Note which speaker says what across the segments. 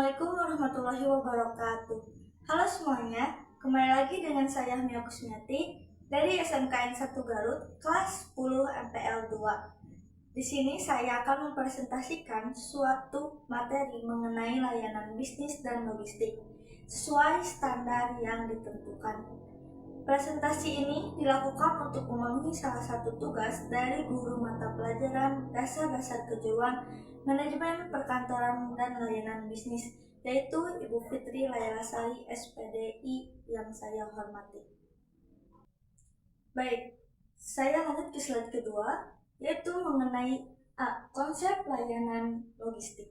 Speaker 1: Assalamualaikum warahmatullahi wabarakatuh. Halo semuanya, kembali lagi dengan saya Mia Kusmiati dari SMKN 1 Garut, kelas 10 MPL 2. Di sini saya akan mempresentasikan suatu materi mengenai layanan bisnis dan logistik sesuai standar yang ditentukan. Presentasi ini dilakukan untuk memenuhi salah satu tugas dari guru mata pelajaran dasar-dasar kejuruan manajemen perkantoran dan layanan bisnis, yaitu Ibu Fitri Laylasari SPDI yang saya hormati. Baik, saya lanjut ke slide kedua, yaitu mengenai konsep layanan logistik.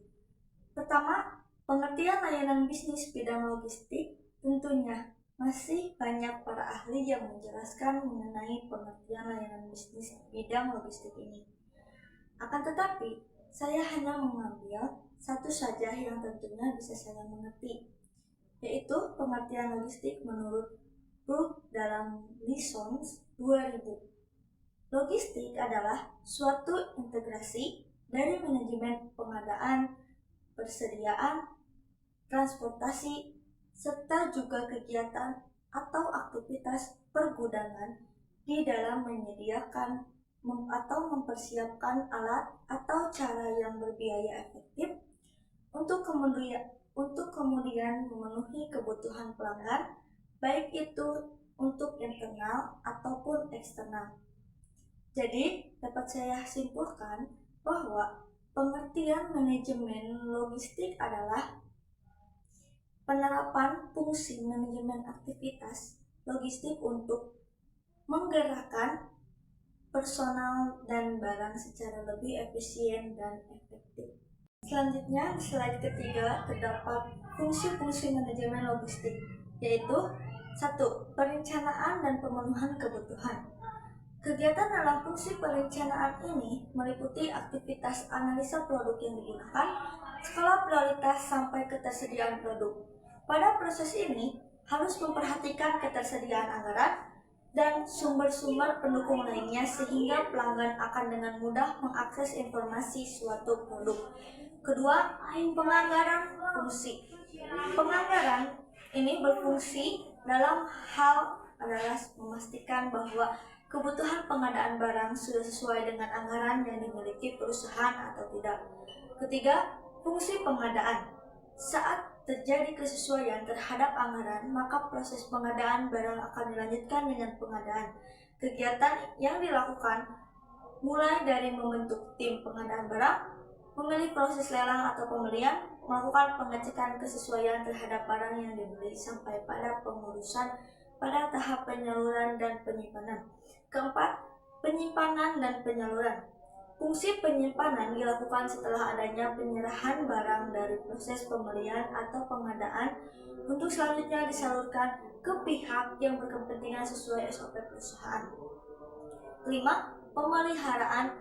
Speaker 1: Pertama, pengertian layanan bisnis bidang logistik. Tentunya masih banyak para ahli yang menjelaskan mengenai pengertian layanan bisnis bidang logistik ini. Akan tetapi, saya hanya mengambil satu saja yang tentunya bisa saya mengerti, yaitu pengertian logistik menurut Brooke dalam Lessons 2000. Logistik adalah suatu integrasi dari manajemen pengadaan, persediaan, transportasi, serta juga kegiatan atau aktivitas pergudangan di dalam menyediakan atau mempersiapkan alat atau cara yang berbiaya efektif untuk kemudian memenuhi kebutuhan pelanggan, baik itu untuk internal ataupun eksternal. Jadi, dapat saya simpulkan bahwa pengertian manajemen logistik adalah penerapan fungsi manajemen aktivitas logistik untuk menggerakkan personal dan barang secara lebih efisien dan efektif. Selanjutnya, di slide ketiga terdapat fungsi-fungsi manajemen logistik, yaitu 1. Perencanaan dan pemenuhan kebutuhan. Kegiatan dalam fungsi perencanaan ini meliputi aktivitas analisa produk yang digunakan, skala prioritas sampai ketersediaan produk. Pada proses ini, harus memperhatikan ketersediaan anggaran dan sumber-sumber pendukung lainnya sehingga pelanggan akan dengan mudah mengakses informasi suatu produk. Kedua, penganggaran fungsi. Penganggaran ini berfungsi dalam hal adalah memastikan bahwa kebutuhan pengadaan barang sudah sesuai dengan anggaran yang dimiliki perusahaan atau tidak. Ketiga, fungsi pengadaan. Saat terjadi kesesuaian terhadap anggaran, maka proses pengadaan barang akan dilanjutkan dengan pengadaan. Kegiatan yang dilakukan mulai dari membentuk tim pengadaan barang, memilih proses lelang atau pembelian, melakukan pengecekan kesesuaian terhadap barang yang dibeli sampai pada pengurusan pada tahap penyaluran dan penyimpanan. Keempat, penyimpanan dan penyaluran. Fungsi penyimpanan dilakukan setelah adanya penyerahan barang dari proses pembelian atau pengadaan untuk selanjutnya disalurkan ke pihak yang berkepentingan sesuai SOP perusahaan. 5. Pemeliharaan.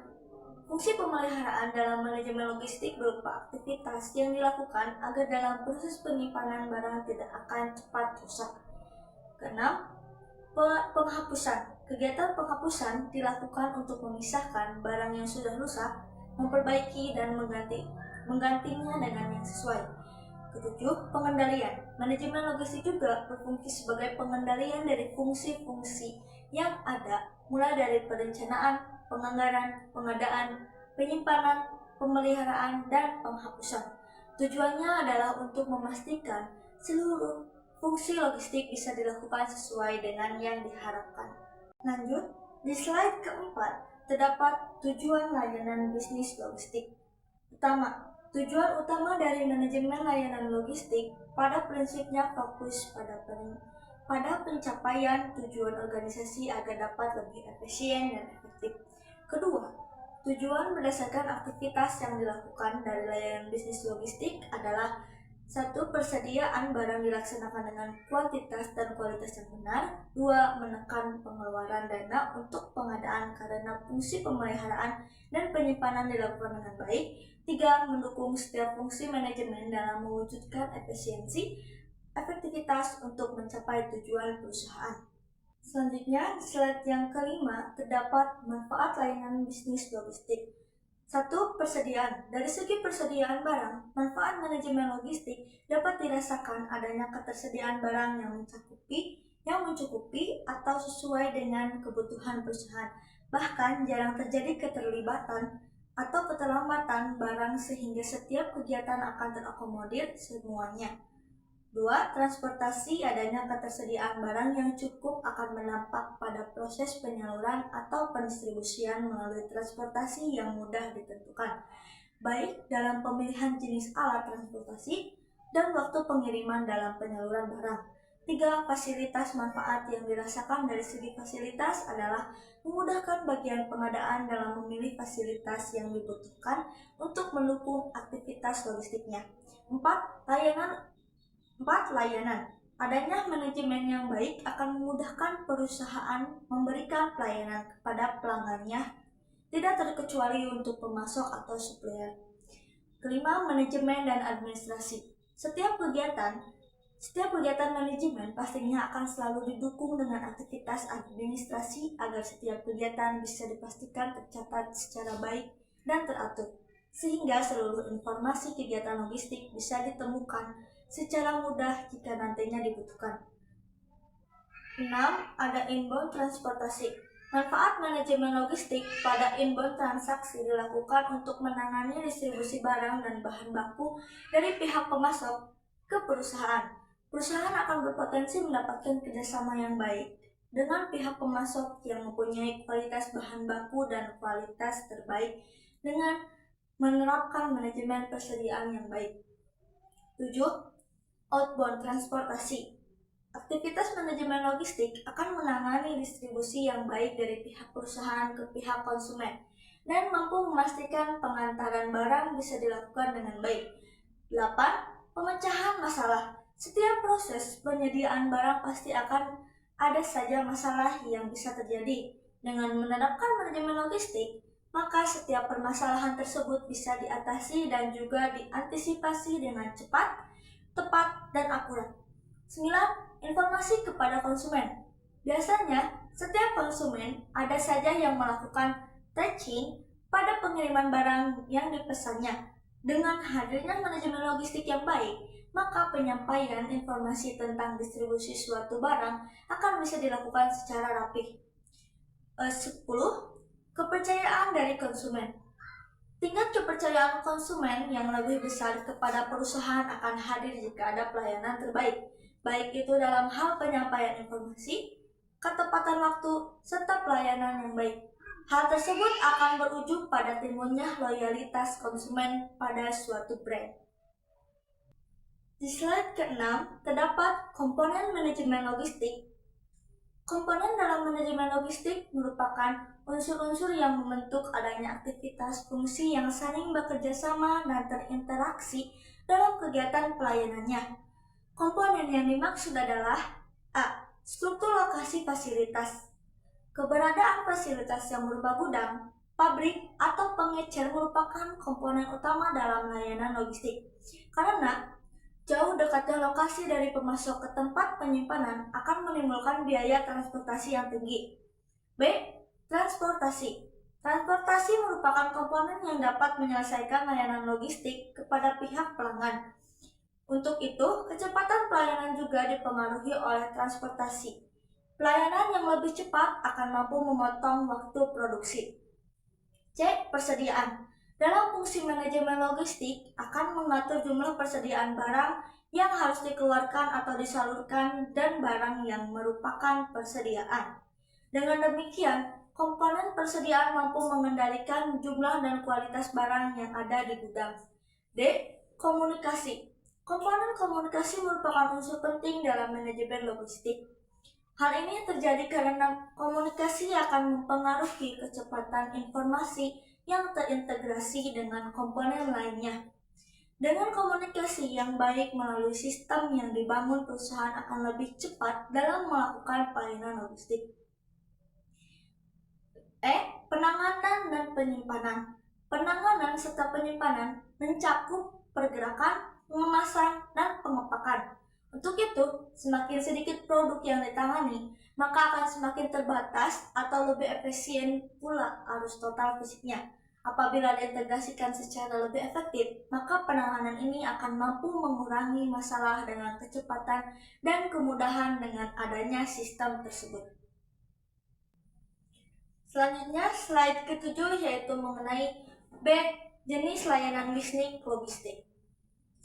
Speaker 1: Fungsi pemeliharaan dalam manajemen logistik berupa aktivitas yang dilakukan agar dalam proses penyimpanan barang tidak akan cepat rusak. 6. Penghapusan. Kegiatan penghapusan dilakukan untuk memisahkan barang yang sudah rusak, memperbaiki dan menggantinya dengan yang sesuai. 7. Pengendalian. Manajemen logistik juga berfungsi sebagai pengendalian dari fungsi-fungsi yang ada, mulai dari perencanaan, penganggaran, pengadaan, penyimpanan, pemeliharaan, dan penghapusan. Tujuannya adalah untuk memastikan seluruh fungsi logistik bisa dilakukan sesuai dengan yang diharapkan. Lanjut, di slide keempat terdapat tujuan layanan bisnis logistik. Pertama, tujuan utama dari manajemen layanan logistik pada prinsipnya fokus pada pencapaian tujuan organisasi agar dapat lebih efisien dan efektif. Kedua, tujuan berdasarkan aktivitas yang dilakukan dari layanan bisnis logistik adalah 1. Persediaan barang dilaksanakan dengan kuantitas dan kualitas yang benar. 2. Menekan pengeluaran dana untuk pengadaan karena fungsi pemeliharaan dan penyimpanan dilakukan dengan baik. 3. Mendukung setiap fungsi manajemen dalam mewujudkan efisiensi, efektivitas untuk mencapai tujuan perusahaan. Selanjutnya, di slide yang kelima terdapat manfaat layanan bisnis logistik. 1. Persediaan. Dari segi persediaan barang, manfaat manajemen logistik dapat dirasakan adanya ketersediaan barang yang mencukupi atau sesuai dengan kebutuhan perusahaan. Bahkan jarang terjadi keterlibatan atau keterlambatan barang sehingga setiap kegiatan akan terakomodir semuanya. 2. Transportasi. Adanya ketersediaan barang yang cukup akan menampak pada proses penyaluran atau pendistribusian melalui transportasi yang mudah ditentukan, baik dalam pemilihan jenis alat transportasi dan waktu pengiriman dalam penyaluran barang. 3. Fasilitas. Manfaat yang dirasakan dari segi fasilitas adalah memudahkan bagian pengadaan dalam memilih fasilitas yang dibutuhkan untuk mendukung aktivitas logistiknya. 4. Layanan. Adanya manajemen yang baik akan memudahkan perusahaan memberikan pelayanan kepada pelanggannya, tidak terkecuali untuk pemasok atau supplier. 5. Manajemen dan administrasi. Setiap kegiatan manajemen pastinya akan selalu didukung dengan aktivitas administrasi agar setiap kegiatan bisa dipastikan tercatat secara baik dan teratur, sehingga seluruh informasi kegiatan logistik bisa ditemukan secara mudah jika nantinya dibutuhkan. 6. Ada inbound transportasi. Manfaat manajemen logistik pada inbound transaksi dilakukan untuk menangani distribusi barang dan bahan baku dari pihak pemasok ke perusahaan. Perusahaan akan berpotensi mendapatkan kerjasama yang baik dengan pihak pemasok yang mempunyai kualitas bahan baku dan kualitas terbaik dengan menerapkan manajemen persediaan yang baik. 7. Outbound transportasi. Aktivitas manajemen logistik akan menangani distribusi yang baik dari pihak perusahaan ke pihak konsumen dan mampu memastikan pengantaran barang bisa dilakukan dengan baik. 8. Pemecahan masalah. Setiap proses penyediaan barang pasti akan ada saja masalah yang bisa terjadi. Dengan menerapkan manajemen logistik, maka setiap permasalahan tersebut bisa diatasi dan juga diantisipasi dengan cepat, tepat, dan akurat. 9. Informasi kepada konsumen. Biasanya, setiap konsumen ada saja yang melakukan tracking pada pengiriman barang yang dipesannya. Dengan hadirnya manajemen logistik yang baik, maka penyampaian informasi tentang distribusi suatu barang akan bisa dilakukan secara rapih. 10. Kepercayaan dari konsumen. Tingkat kepercayaan konsumen yang lebih besar kepada perusahaan akan hadir jika ada pelayanan terbaik, baik itu dalam hal penyampaian informasi, ketepatan waktu, serta pelayanan yang baik. Hal tersebut akan berujung pada timbulnya loyalitas konsumen pada suatu brand. Di slide ke-6 terdapat komponen manajemen logistik. Komponen dalam manajemen logistik merupakan unsur-unsur yang membentuk adanya aktivitas fungsi yang saling bekerja sama dan terinteraksi dalam kegiatan pelayanannya. Komponen yang dimaksud adalah A. Struktur lokasi fasilitas. Keberadaan fasilitas yang berupa gudang, pabrik, atau pengecer merupakan komponen utama dalam layanan logistik. Karena jauh dekatnya lokasi dari pemasok ke tempat penyimpanan akan menimbulkan biaya transportasi yang tinggi. B. Transportasi. Transportasi merupakan komponen yang dapat menyelesaikan layanan logistik kepada pihak pelanggan. Untuk itu, kecepatan pelayanan juga dipengaruhi oleh transportasi. Pelayanan yang lebih cepat akan mampu memotong waktu produksi. C. Persediaan. Dalam fungsi manajemen logistik akan mengatur jumlah persediaan barang yang harus dikeluarkan atau disalurkan dan barang yang merupakan persediaan. Dengan demikian, komponen persediaan mampu mengendalikan jumlah dan kualitas barang yang ada di gudang. D. Komunikasi. Komponen komunikasi merupakan unsur penting dalam manajemen logistik. Hal ini terjadi karena komunikasi akan mempengaruhi kecepatan informasi yang terintegrasi dengan komponen lainnya. Dengan komunikasi yang baik melalui sistem yang dibangun, perusahaan akan lebih cepat dalam melakukan pelayanan logistik. E. Penanganan dan penyimpanan. Penanganan serta penyimpanan mencakup pergerakan, pengemasan, dan pengepakan. Untuk itu, semakin sedikit produk yang ditangani, maka akan semakin terbatas atau lebih efisien pula arus total fisiknya. Apabila diintegrasikan secara lebih efektif, maka penanganan ini akan mampu mengurangi masalah dengan kecepatan dan kemudahan dengan adanya sistem tersebut. Selanjutnya, slide ke-7 yaitu mengenai B. Jenis layanan bisnis logistik.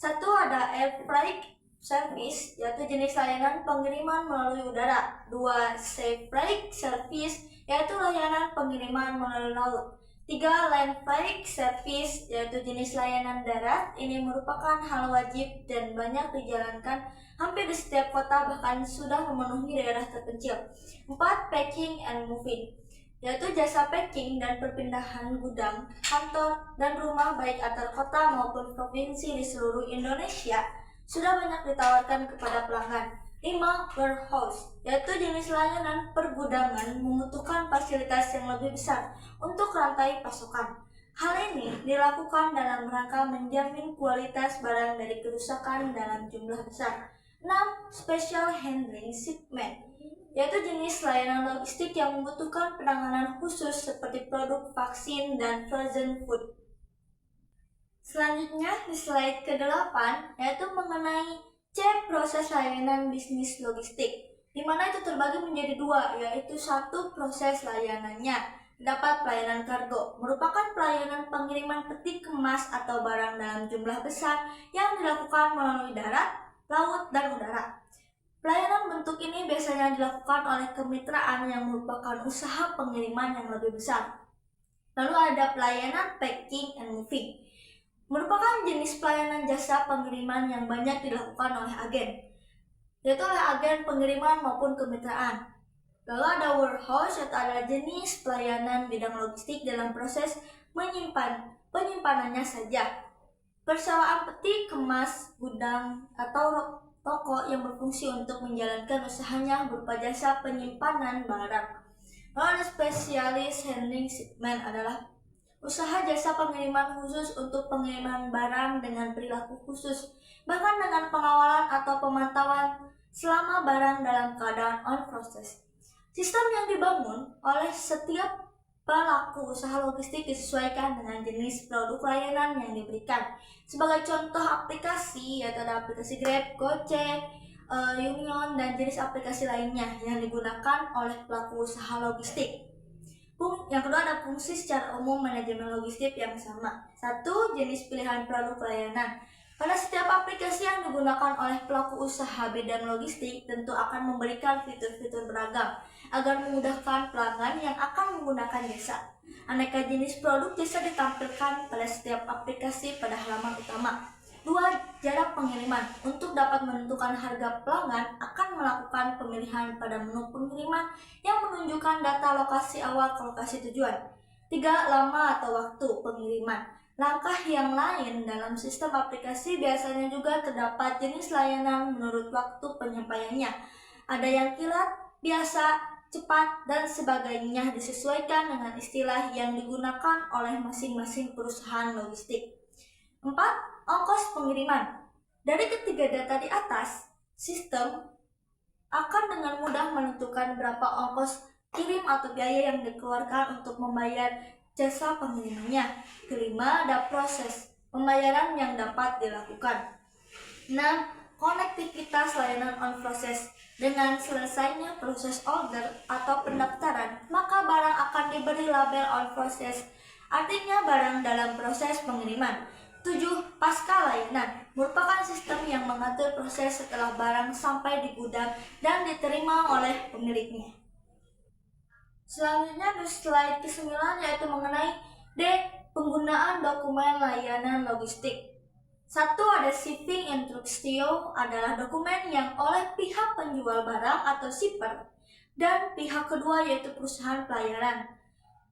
Speaker 1: 1. Ada air freight service, yaitu jenis layanan pengiriman melalui udara. 2. Sea freight service, yaitu layanan pengiriman melalui laut. 3. Land freight service, yaitu jenis layanan darat. Ini merupakan hal wajib dan banyak dijalankan hampir di setiap kota, bahkan sudah memenuhi daerah terpencil. 4. Packing and moving, yaitu jasa packing dan perpindahan gudang, kantor, dan rumah baik antar kota maupun provinsi di seluruh Indonesia sudah banyak ditawarkan kepada pelanggan. 5. Warehouse, yaitu jenis layanan pergudangan membutuhkan fasilitas yang lebih besar untuk rantai pasokan. Hal ini dilakukan dalam rangka menjamin kualitas barang dari kerusakan dalam jumlah besar. 6. Special handling shipment, yaitu jenis layanan logistik yang membutuhkan penanganan khusus seperti produk vaksin dan frozen food. Selanjutnya di slide ke-8 yaitu mengenai C. Proses layanan bisnis logistik, di mana itu terbagi menjadi dua, yaitu 1. Proses layanannya. Dapat pelayanan kargo, merupakan pelayanan pengiriman peti kemas atau barang dalam jumlah besar yang dilakukan melalui darat, laut, dan udara. Pelayanan bentuk ini biasanya dilakukan oleh kemitraan yang merupakan usaha pengiriman yang lebih besar. Lalu ada pelayanan packing and moving, merupakan jenis pelayanan jasa pengiriman yang banyak dilakukan oleh agen, yaitu oleh agen pengiriman maupun kemitraan. Lalu ada warehouse, yaitu adalah jenis pelayanan bidang logistik dalam proses penyimpanannya saja. Persewaan peti kemas, gudang, atau toko yang berfungsi untuk menjalankan usahanya berupa jasa penyimpanan barang. Lalu ada spesialis handling shipment, adalah usaha jasa pengiriman khusus untuk pengiriman barang dengan perilaku khusus, bahkan dengan pengawalan atau pemantauan selama barang dalam keadaan on process. Sistem yang dibangun oleh setiap pelaku usaha logistik disesuaikan dengan jenis produk layanan yang diberikan. Sebagai contoh aplikasi, yaitu ada aplikasi Grab, Gojek, Union, dan jenis aplikasi lainnya yang digunakan oleh pelaku usaha logistik. Yang kedua ada fungsi secara umum manajemen logistik yang sama. 1. Jenis pilihan produk layanan. Pada setiap aplikasi yang digunakan oleh pelaku usaha bidang logistik tentu akan memberikan fitur-fitur beragam agar memudahkan pelanggan yang akan menggunakan jasa. Aneka jenis produk jasa ditampilkan pada setiap aplikasi pada halaman utama. 2. Jarak pengiriman. Untuk dapat menentukan harga, pelanggan akan melakukan pemilihan pada menu pengiriman yang menunjukkan data lokasi awal ke lokasi tujuan. 3. Lama atau waktu pengiriman. Langkah yang lain dalam sistem aplikasi biasanya juga terdapat jenis layanan menurut waktu penyampaiannya. Ada yang kilat, biasa, cepat, dan sebagainya disesuaikan dengan istilah yang digunakan oleh masing-masing perusahaan logistik. 4. Ongkos pengiriman. Dari ketiga data di atas, sistem akan dengan mudah menentukan berapa ongkos kirim atau biaya yang dikeluarkan untuk membayar jasa pengirimannya. Kelima, ada proses pembayaran yang dapat dilakukan. 6. Konektivitas layanan on process. Dengan selesainya proses order atau pendaftaran, maka barang akan diberi label on process, artinya barang dalam proses pengiriman. 7. Pasca layanan, merupakan sistem yang mengatur proses setelah barang sampai di gudang dan diterima oleh pemiliknya. Selanjutnya di slide ke-9 yaitu mengenai D. Penggunaan dokumen layanan logistik. 1. Ada shipping instruction, adalah dokumen yang oleh pihak penjual barang atau shipper dan pihak kedua yaitu perusahaan pelayaran.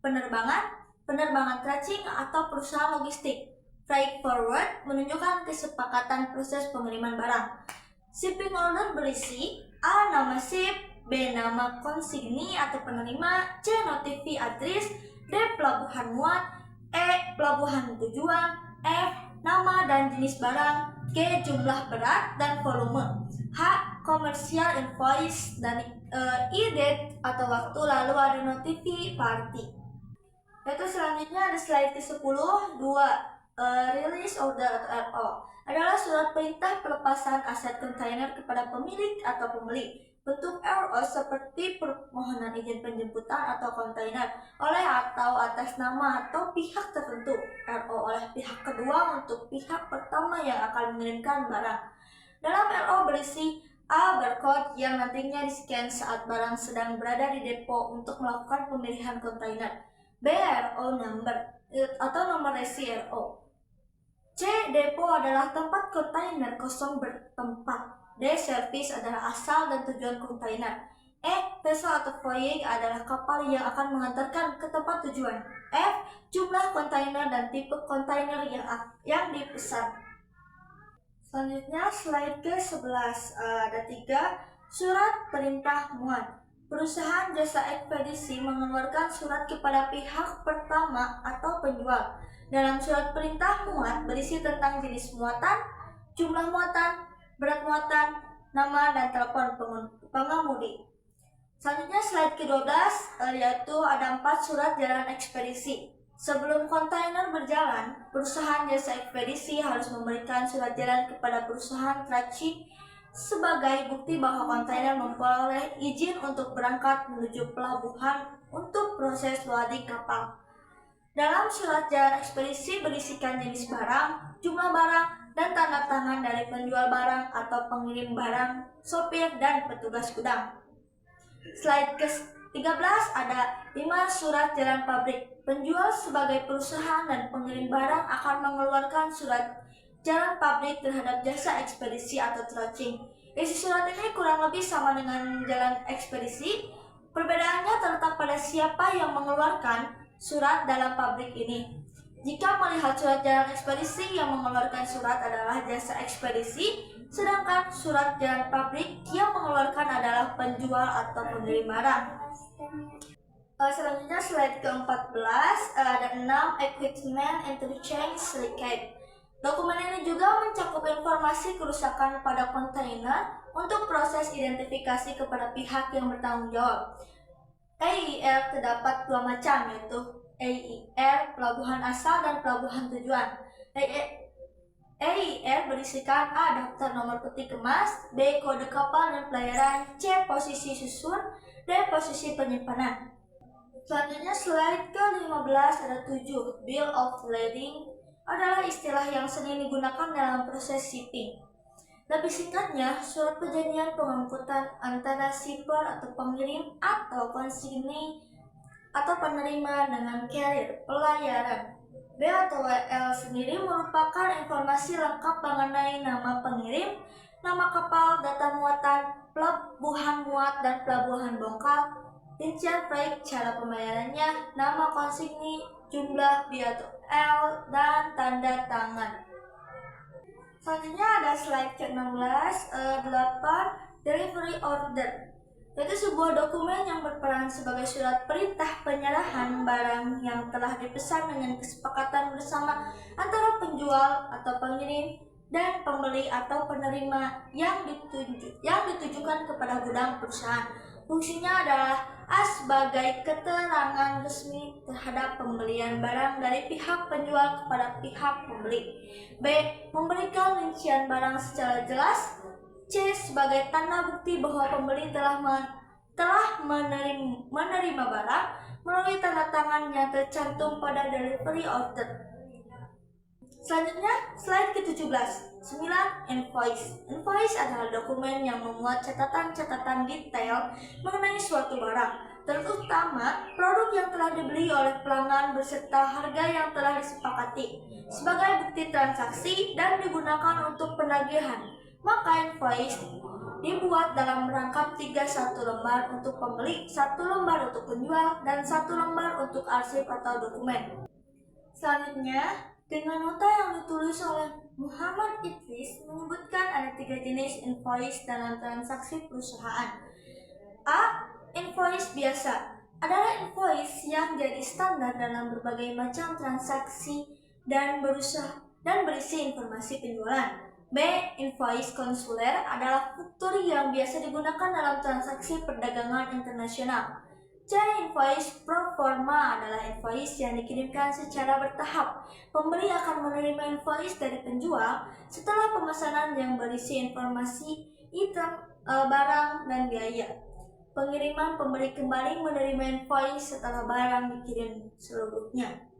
Speaker 1: Penerbangan tracing atau perusahaan logistik. Freight forward menunjukkan kesepakatan proses pengiriman barang. Shipping order berisi A. Nama ship, B. Nama konsigni atau penerima, C. notifi address, D. Pelabuhan muat, E. Pelabuhan tujuan, F. Nama dan jenis barang, G. Jumlah berat dan volume, H. Commercial invoice, dan I. Date atau waktu, lalu ada notifi party. Yaitu selanjutnya ada slide ke-10, 2. Release order atau RO adalah surat perintah pelepasan aset kontainer kepada pemilik atau pembeli. Bentuk RO seperti permohonan izin penjemputan atau kontainer oleh atau atas nama atau pihak tertentu. RO oleh pihak kedua untuk pihak pertama yang akan mengirimkan barang. Dalam RO berisi A. Barcode yang nantinya di-scan saat barang sedang berada di depo untuk melakukan pemilihan kontainer. B. RO number atau nomor resi RO. C. Depo adalah tempat kontainer kosong bertempat. D. Service adalah asal dan tujuan kontainer. E. Vessel atau voyage adalah kapal yang akan mengantarkan ke tempat tujuan. F. Jumlah kontainer dan tipe kontainer yang dipesan. Selanjutnya slide ke-11, ada 3. Surat perintah muat. Perusahaan jasa ekspedisi mengeluarkan surat kepada pihak pertama atau penjual. Dalam surat perintah muat berisi tentang jenis muatan, jumlah muatan, berat muatan, nama dan telepon pengemudi. Selanjutnya slide ke-12, yaitu ada 4 surat jalan ekspedisi. Sebelum kontainer berjalan, perusahaan jasa ekspedisi harus memberikan surat jalan kepada perusahaan tracking sebagai bukti bahwa kontainer memperoleh izin untuk berangkat menuju pelabuhan untuk proses loading kapal. Dalam surat jalan ekspedisi berisikan jenis barang, jumlah barang, dan tanda tangan dari penjual barang atau pengirim barang, sopir, dan petugas gudang. Slide ke-13 ada 5 surat jalan pabrik. Penjual sebagai perusahaan dan pengirim barang akan mengeluarkan surat jalan pabrik terhadap jasa ekspedisi atau tracking. Isi surat ini kurang lebih sama dengan jalan ekspedisi. Perbedaannya terletak pada siapa yang mengeluarkan surat dalam pabrik ini. Jika melihat surat jalan ekspedisi, yang mengeluarkan surat adalah jasa ekspedisi, sedangkan surat jalan pabrik yang mengeluarkan adalah penjual atau pengirim barang. Selanjutnya slide ke-14, ada 6 equipment interchange receipt. Dokumen ini juga mencakup informasi kerusakan pada kontainer untuk proses identifikasi kepada pihak yang bertanggung jawab. AIR terdapat 2 macam, yaitu AIR pelabuhan asal dan pelabuhan tujuan. AIR berisikan A. daftar nomor peti kemas, B. kode kapal dan pelayaran, C. posisi susun, D. posisi penyimpanan. Selanjutnya slide ke-15 ada 7. Bill of lading adalah istilah yang sering digunakan dalam proses shipping. Lebih singkatnya, surat perjanjian pengangkutan antara shipper atau pengirim atau konsignee atau penerima dengan carrier pelayaran. B atau WL sendiri merupakan informasi lengkap mengenai nama pengirim, nama kapal, data muatan, pelabuhan muat dan pelabuhan bongkar, rincian proyek, cara pembayarannya, nama konsignee, jumlah B atau L, dan tanda tangan. Selanjutnya ada slide ke-16, 8, delivery order. Yaitu sebuah dokumen yang berperan sebagai surat perintah penyerahan barang yang telah dipesan dengan kesepakatan bersama antara penjual atau pengirim dan pembeli atau penerima yang ditujukan kepada gudang perusahaan. Fungsinya adalah A. sebagai keterangan resmi terhadap pembelian barang dari pihak penjual kepada pihak pembeli. B. Memberikan rincian barang secara jelas. C. Sebagai tanda bukti bahwa pembeli telah menerima barang melalui tanda tangan yang tercantum pada delivery order. Selanjutnya, slide ke-17, 9. Invoice. Invoice adalah dokumen yang memuat catatan-catatan detail mengenai suatu barang, terutama produk yang telah dibeli oleh pelanggan beserta harga yang telah disepakati, sebagai bukti transaksi dan digunakan untuk penagihan. Maka invoice dibuat dalam rangkap 3, 1 lembar untuk pembeli, 1 lembar untuk penjual, dan 1 lembar untuk arsip atau dokumen. Selanjutnya, dengan nota yang ditulis oleh Muhammad Idris menyebutkan ada 3 jenis invoice dalam transaksi perusahaan. A. Invoice biasa adalah invoice yang jadi standar dalam berbagai macam transaksi dan berisi informasi penjualan. B. Invoice konsuler adalah faktur yang biasa digunakan dalam transaksi perdagangan internasional. C. Invoice pro forma adalah invoice yang dikirimkan secara bertahap. Pembeli akan menerima invoice dari penjual setelah pemesanan yang berisi informasi item, barang, dan biaya. Pengiriman pembeli kembali menerima invoice setelah barang dikirim seluruhnya.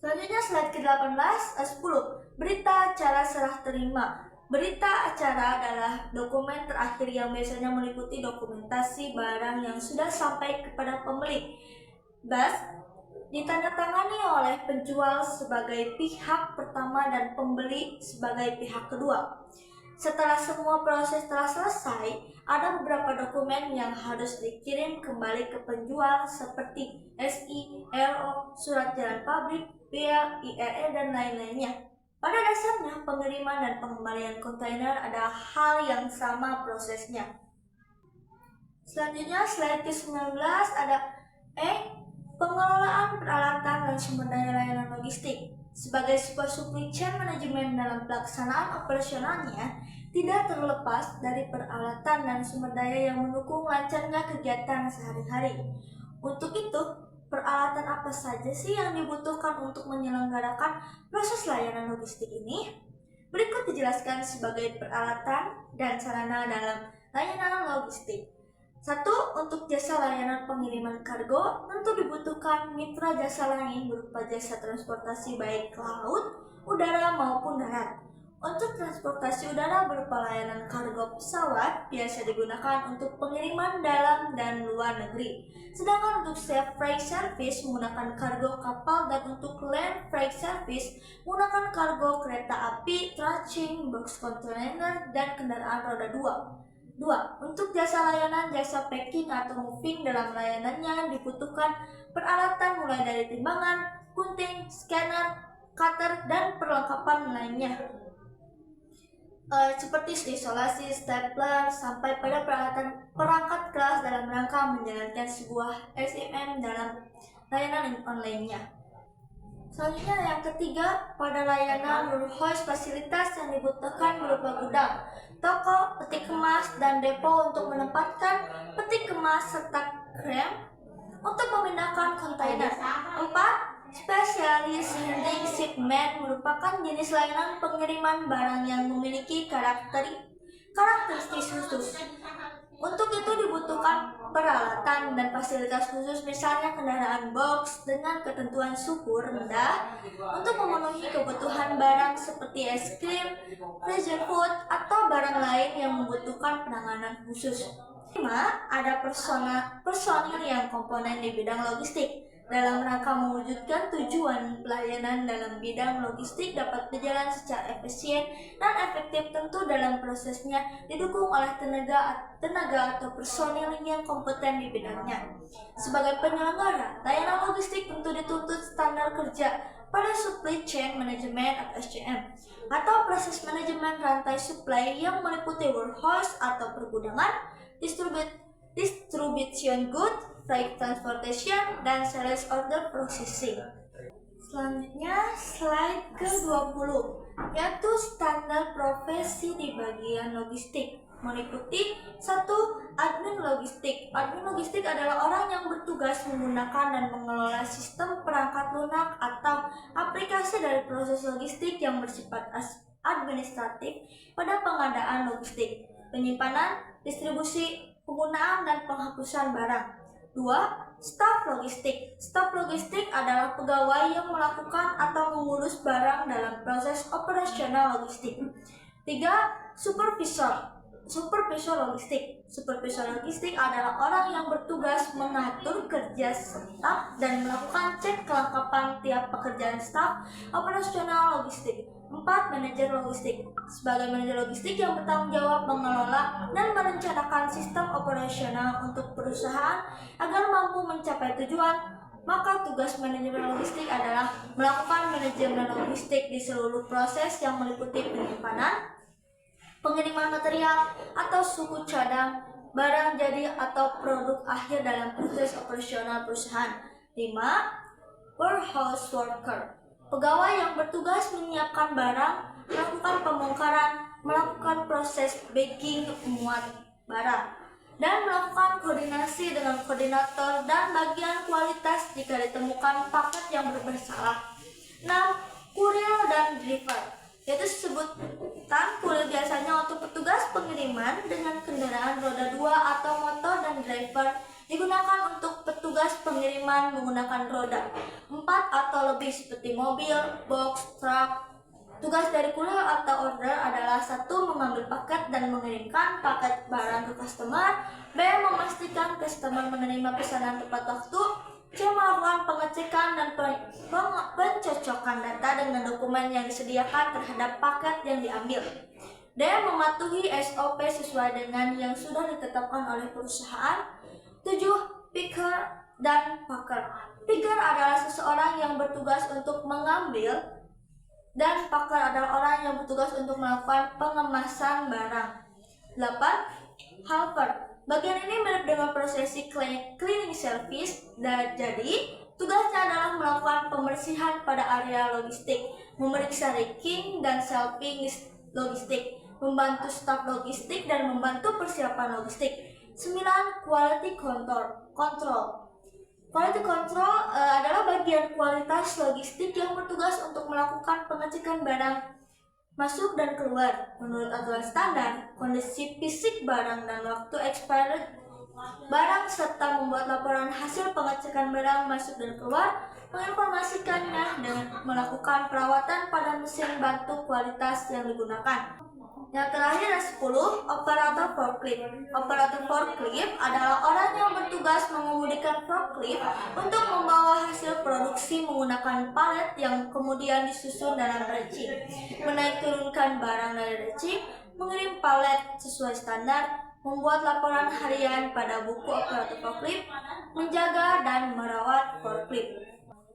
Speaker 1: Selanjutnya slide ke-18, 10. Berita acara serah terima. Berita acara adalah dokumen terakhir yang biasanya meliputi dokumentasi barang yang sudah sampai kepada pembeli. Thus, ditandatangani oleh penjual sebagai pihak pertama dan pembeli sebagai pihak kedua. Setelah semua proses telah selesai, ada beberapa dokumen yang harus dikirim kembali ke penjual seperti SI, LO, surat jalan pabrik, BL, IRE, dan lain-lainnya. Pada dasarnya, pengiriman dan pengembalian kontainer adalah hal yang sama prosesnya. Selanjutnya, slide ke-19 ada pengelolaan peralatan dan sumber daya layanan logistik. Sebagai sebuah supply chain manajemen dalam pelaksanaan operasionalnya, tidak terlepas dari peralatan dan sumber daya yang mendukung lancarnya kegiatan sehari-hari. Untuk itu, peralatan apa saja sih yang dibutuhkan untuk menyelenggarakan proses layanan logistik ini? Berikut dijelaskan sebagai peralatan dan sarana dalam layanan logistik. 1. Untuk jasa layanan pengiriman kargo, tentu dibutuhkan mitra jasa lain berupa jasa transportasi baik laut, udara, maupun darat. Untuk transportasi udara berupa layanan kargo pesawat biasa digunakan untuk pengiriman dalam dan luar negeri. Sedangkan untuk sea freight service menggunakan kargo kapal dan untuk land freight service menggunakan kargo kereta api, tracking, box container, dan kendaraan roda 2. 2. Untuk jasa layanan jasa packing atau moving dalam layanannya dibutuhkan peralatan mulai dari timbangan, gunting, scanner, cutter, dan perlengkapan lainnya. Seperti isolasi, stapler, sampai pada perangkat kelas dalam rangka menjalankan sebuah SIM dalam layanan online-nya. Selanjutnya yang ketiga, pada layanan warehouse fasilitas yang dibutuhkan berupa gudang, toko, peti kemas, dan depo untuk menempatkan peti kemas serta krem untuk memindahkan kontainer. 4. Spesialis handling shipment merupakan jenis layanan pengiriman barang yang memiliki karakteristik khusus. Untuk itu dibutuhkan peralatan dan fasilitas khusus, misalnya kendaraan box dengan ketentuan suhu rendah untuk memenuhi kebutuhan barang seperti es krim, frozen food, atau barang lain yang membutuhkan penanganan khusus. 5. Ada personil yang komponen di bidang logistik. Dalam rangka mewujudkan tujuan pelayanan dalam bidang logistik dapat berjalan secara efisien dan efektif, tentu dalam prosesnya didukung oleh tenaga atau personil yang kompeten di bidangnya. Sebagai penyelenggara, layanan logistik tentu dituntut standar kerja pada supply chain management atau SCM atau proses manajemen rantai supply yang meliputi warehouse atau pergudangan, distribution goods, freight transportation, dan sales order processing. Selanjutnya slide ke-20, yaitu standar profesi di bagian logistik. Meliputi 1. Admin logistik. Admin logistik adalah orang yang bertugas menggunakan dan mengelola sistem perangkat lunak atau aplikasi dari proses logistik yang bersifat administratif pada pengadaan logistik, penyimpanan, distribusi, penggunaan, dan penghapusan barang. 2. Staf logistik. Staf logistik adalah pegawai yang melakukan atau mengurus barang dalam proses operasional logistik. 3. Supervisor logistik. Supervisor logistik adalah orang yang bertugas mengatur kerja staf dan melakukan cek kelengkapan tiap pekerjaan staf operasional logistik. 4. Manajer logistik. Sebagai manajer logistik yang bertanggung jawab mengelola dan merencanakan sistem operasional untuk perusahaan agar mampu mencapai tujuan, maka tugas manajemen logistik adalah melakukan manajemen logistik di seluruh proses yang meliputi penyimpanan, pengiriman material atau suku cadang, barang jadi atau produk akhir dalam proses operasional perusahaan. 5. Warehouse worker. Pegawai yang bertugas menyiapkan barang, melakukan pembongkaran, melakukan proses bagging muat barang. dan melakukan koordinasi dengan koordinator dan bagian kualitas jika ditemukan paket yang bermasalah. 6. Kurir dan driver, yaitu sebutan kurir biasanya untuk petugas pengiriman dengan kendaraan roda 2 atau motor, dan driver digunakan untuk petugas pengiriman menggunakan roda 4 atau lebih seperti mobil, box, truk. Tugas dari kurir atau order adalah 1. Mengambil paket dan mengirimkan paket barang ke customer. B. Memastikan customer menerima pesanan tepat waktu. C. Melakukan pengecekan dan pencocokan data dengan dokumen yang disediakan terhadap paket yang diambil. D. Mematuhi SOP sesuai dengan yang sudah ditetapkan oleh perusahaan. 7. Picker dan packer. Picker adalah seseorang yang bertugas untuk mengambil, dan packer adalah orang yang bertugas untuk melakukan pengemasan barang. 8. Helper. Bagian ini mirip dengan prosesi cleaning service, dan jadi tugasnya adalah melakukan pembersihan pada area logistik, memeriksa racking dan shelving logistik, membantu staf logistik, dan membantu persiapan logistik. 9. Quality control. Quality control adalah bagian kualitas logistik yang bertugas untuk melakukan pengecekan barang masuk dan keluar menurut aturan standar, kondisi fisik barang dan waktu expired barang, serta membuat laporan hasil pengecekan barang masuk dan keluar, menginformasikannya, dan melakukan perawatan pada mesin bantu kualitas yang digunakan. Yang terakhir ada 10. Operator forklift. Operator forklift adalah orang yang bertugas mengemudikan forklift untuk membawa hasil produksi menggunakan palet yang kemudian disusun dalam racing, menaik turunkan barang dari racing, mengirim palet sesuai standar, membuat laporan harian pada buku operator forklift, menjaga dan merawat forklift.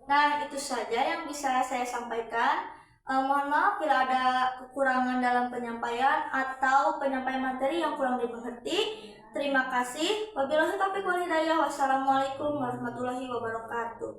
Speaker 1: Nah, itu saja yang bisa saya sampaikan. Mohon maaf bila ada kekurangan dalam penyampaian atau penyampaian materi yang kurang dimengerti. Terima kasih. Wabillahi taufiq wal hidayah. Wassalamualaikum warahmatullahi wabarakatuh.